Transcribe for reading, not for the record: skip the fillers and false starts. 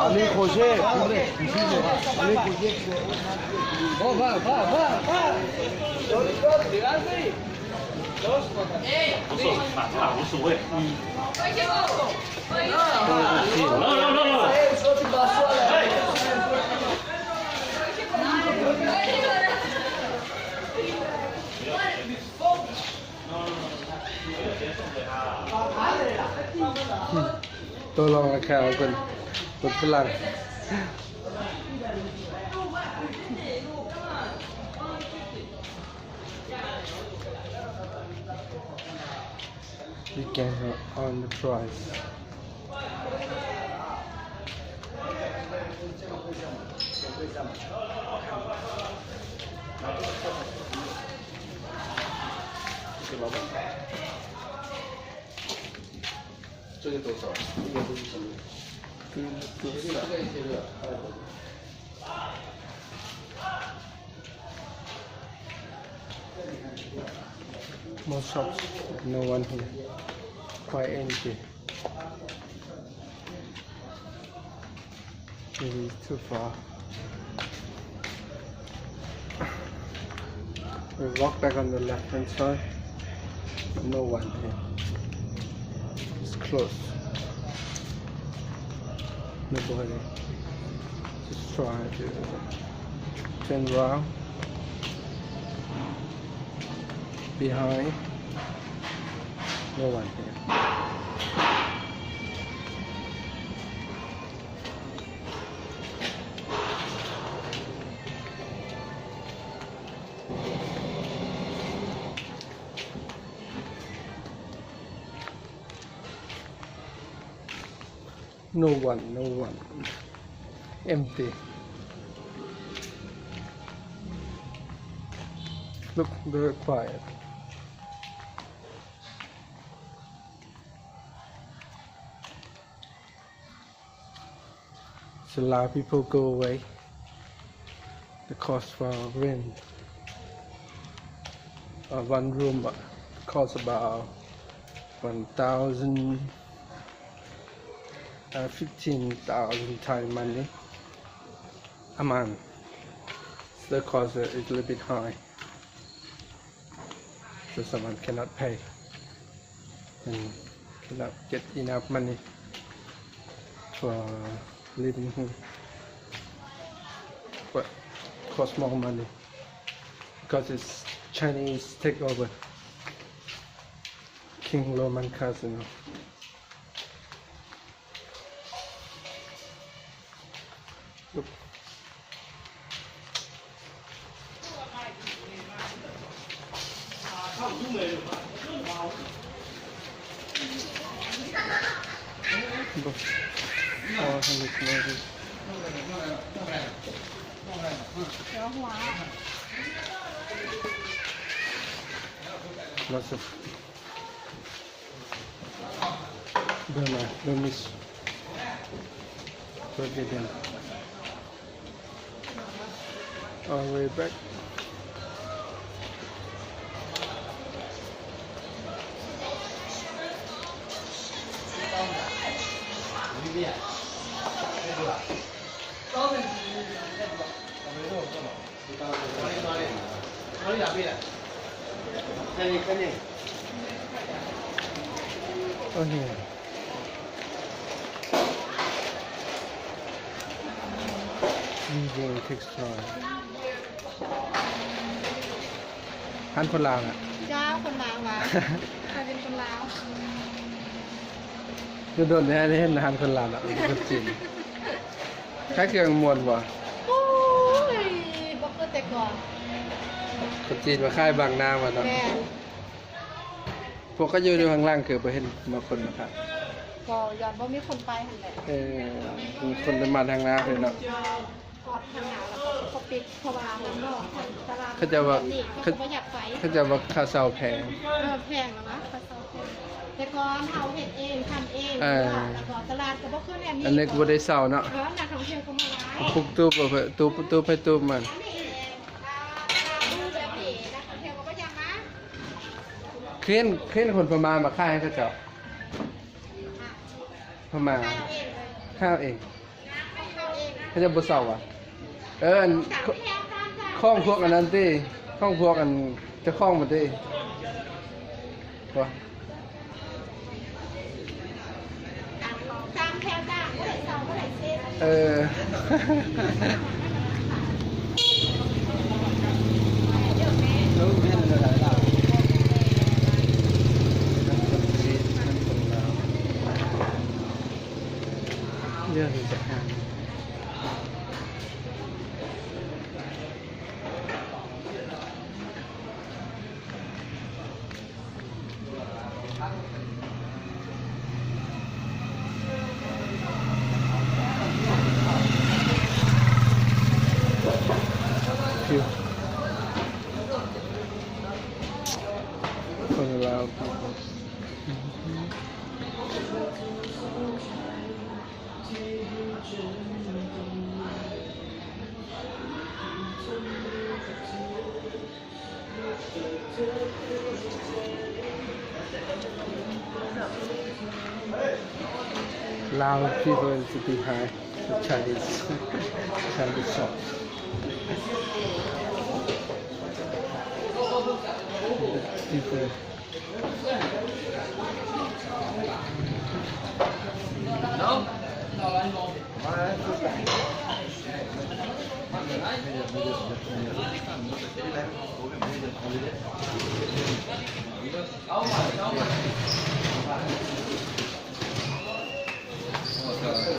Allez, crochet, allez, crochet. Oh, va.无所谓。说去把说了。tôi lo là khảo cần một cái lần we can on the price这个多少？这个多少？这个Most shops, no one here. Quite empty. Maybe it's too far. We walk back on the left hand side. No one here. It's closed. Nobody. Just try to turn around. Behind. No one here. No one. Empty. Look, very quiet. So a lot of people go away. The cost for rent one room costs about 1,000 15,000 Thai money a month. So the cost is a little bit high. So someone cannot pay and cannot get enough money for living here, but cost more money because it's Chinese takeover. King Roman Casino. Look. Lots of Burmese Burgundian all the way back. Oh yeah. Usually takes time. ท่านคนลาวน่ะ จ้าคนลาวมาใครเป็นคนลาว คือโดนแน่ได้เห็นอาหารคนลาวอ่ะคนจีนคล้ายเครื่องมวนบ่ โอ้ยบ่คือแต่ก่อน คนจีนมาค่ายบางนามาเนาะ แม่น พวกก็อยู่ในข้างล่างคือไปเห็นมาคนนะครับ ก็ย้อนบ่มีคนไปหั่นแหละ มีคนจะมาทางนาเลยเนาะ กอดทางหนาวแล้วก็เขาปิดเพราะว่าข้างนอกตลาด เขาจะว่า นี่เขาก็บ่อยากไป เขาจะว่าข้าวเสาแพง แพงแล้วนะปลาเซาแพงแต่ก่อนเฮาเฮ็ดเองทำเอง เออ แล้วก็ตลาดก็บ่คือแนวนี้ อันนี้ก็บ่ได้เสาเนาะ นักท่องเที่ยวก็มาหลาย ปุกตูบเอาไปตูบให้ตูบมัน อันนี้เองดูแบบนี้นักท่องเที่ยวก็บ่อยากมา เคลื่อนคนประมาณมาค่ายให้เขาเจ้าประมาณ ข้าวเองเลย ข้าวเอง ข้าวเอง เขาจะบ่เสาอ่ะอัน สั่งแพงตามจ้ะ ข้องพวกอันนั้นติข้องพวกอันจะข้องมันติบ่ ตามแพงจ้ะบ่ได้เซาบ่ได้เซ็น รู้แม่นอะไรล่ะนั่นคนจีนนั่นคนลาวเยอะเลยจ้ะ คิวคนลาว Lao people sitting high, Chinese shop. People.